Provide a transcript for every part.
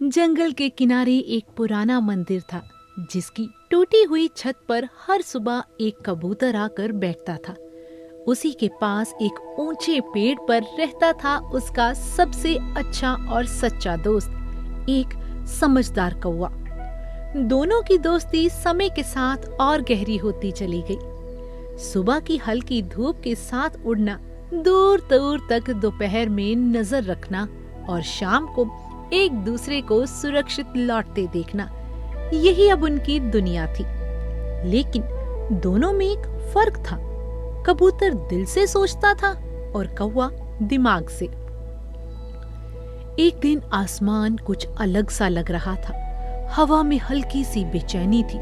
जंगल के किनारे एक पुराना मंदिर था, जिसकी टूटी हुई छत पर हर सुबह एक कबूतर आकर बैठता था। उसी के पास एक ऊंचे पेड़ पर रहता था उसका सबसे अच्छा और सच्चा दोस्त, एक समझदार कौवा। दोनों की दोस्ती समय के साथ और गहरी होती चली गई। सुबह की हल्की धूप के साथ उड़ना, दूर दूर तक दोपहर में नजर रखना और शाम को एक दूसरे को सुरक्षित लौटते देखना, यही अब उनकी दुनिया थी। लेकिन दोनों में एक फर्क था। कबूतर दिल से सोचता था और कौवा दिमाग से। एक दिन आसमान कुछ अलग सा लग रहा था। हवा में हल्की सी बेचैनी थी।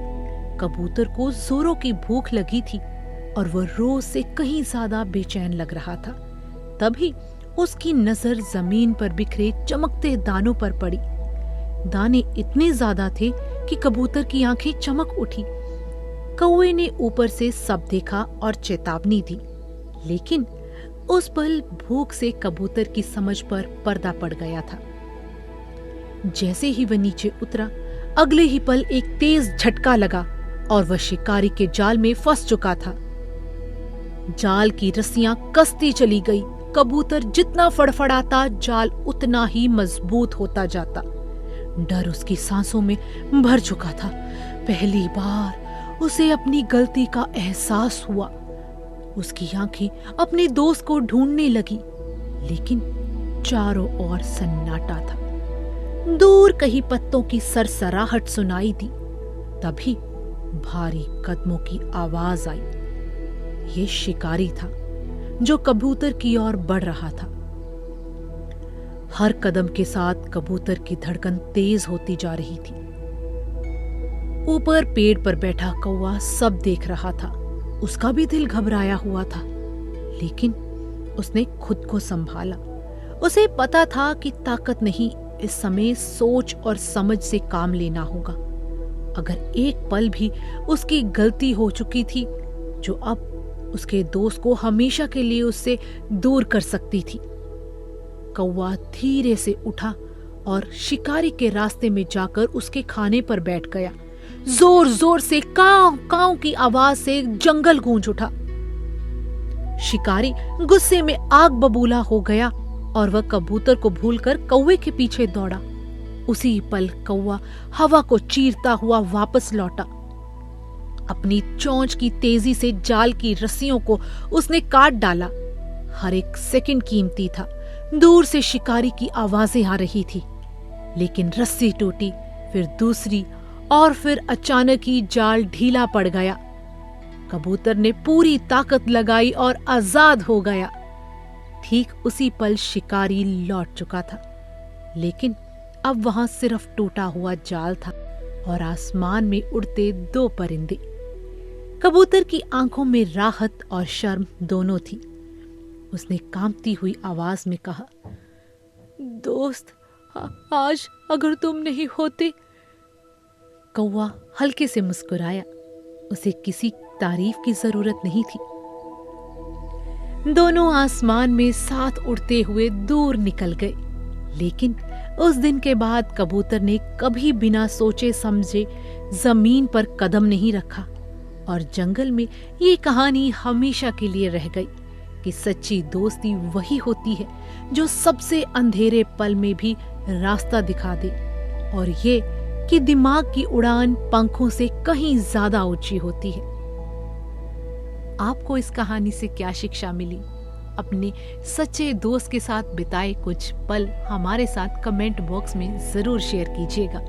कबूतर को जोरों की भूख लगी थी और वह रोज से कहीं ज्यादा बेचैन लग रहा था। तभी उसकी नजर जमीन पर बिखरे चमकते दानों पर पड़ी। दाने इतने ज्यादा थे कि कबूतर की आंखें चमक उठी। कौवे ने ऊपर से सब देखा और चेतावनी दी, लेकिन उस पल भूख से कबूतर की समझ पर पर्दा पड़ गया था। जैसे ही वह नीचे उतरा, अगले ही पल एक तेज झटका लगा और वह शिकारी के जाल में फंस चुका था। जाल की रस्सियां कसती चली गई। कबूतर जितना फड़फड़ाता, जाल उतना ही मजबूत होता जाता। डर उसकी सांसों में भर चुका था। पहली बार उसे अपनी गलती का एहसास हुआ। उसकी आंखें अपने दोस्त को ढूंढने लगी, लेकिन चारों ओर सन्नाटा था। दूर कहीं पत्तों की सरसराहट सुनाई दी। तभी भारी कदमों की आवाज आई। ये शिकारी था जो कबूतर की ओर बढ़ रहा था। हर कदम के साथ कबूतर की धड़कन तेज होती जा रही थी। ऊपर पेड़ पर बैठा कौवा सब देख रहा था। उसका भी दिल घबराया हुआ था, लेकिन उसने खुद को संभाला। उसे पता था कि ताकत नहीं, इस समय सोच और समझ से काम लेना होगा। अगर एक पल भी उसकी गलती हो चुकी थी, जो अब उसके दोस्त को हमेशा के लिए उससे दूर कर सकती थी। कौवा धीरे से उठा और शिकारी के रास्ते में जाकर उसके खाने पर बैठ गया। जोर जोर से काव काव की आवाज से जंगल गूंज उठा। शिकारी गुस्से में आग बबूला हो गया और वह कबूतर को भूलकर कौवे के पीछे दौड़ा। उसी पल कौवा हवा को चीरता हुआ वापस लौटा। अपनी चोंच की तेजी से जाल की रस्सियों को उसने काट डाला। हर एक सेकंड कीमती था। दूर से शिकारी की आवाजें आ रही थी, लेकिन रस्सी टूटी, फिर दूसरी, और फिर अचानक ही जाल ढीला पड़ गया। कबूतर ने पूरी ताकत लगाई और आजाद हो गया। ठीक उसी पल शिकारी लौट चुका था, लेकिन अब वहां सिर्फ टूटा हुआ जाल था और आसमान में उड़ते दो परिंदे। कबूतर की आंखों में राहत और शर्म दोनों थी। उसने कांपती हुई आवाज में कहा, दोस्त, आज अगर तुम नहीं होते। कौवा हल्के से मुस्कुराया। उसे किसी तारीफ की जरूरत नहीं थी। दोनों आसमान में साथ उड़ते हुए दूर निकल गए। लेकिन उस दिन के बाद कबूतर ने कभी बिना सोचे समझे जमीन पर कदम नहीं रखा और जंगल में ये कहानी हमेशा के लिए रह गई कि सच्ची दोस्ती वही होती है जो सबसे अंधेरे पल में भी रास्ता दिखा दे, और ये कि दिमाग की उड़ान पंखों से कहीं ज्यादा ऊंची होती है। आपको इस कहानी से क्या शिक्षा मिली? अपने सच्चे दोस्त के साथ बिताए कुछ पल हमारे साथ कमेंट बॉक्स में जरूर शेयर कीजिएगा।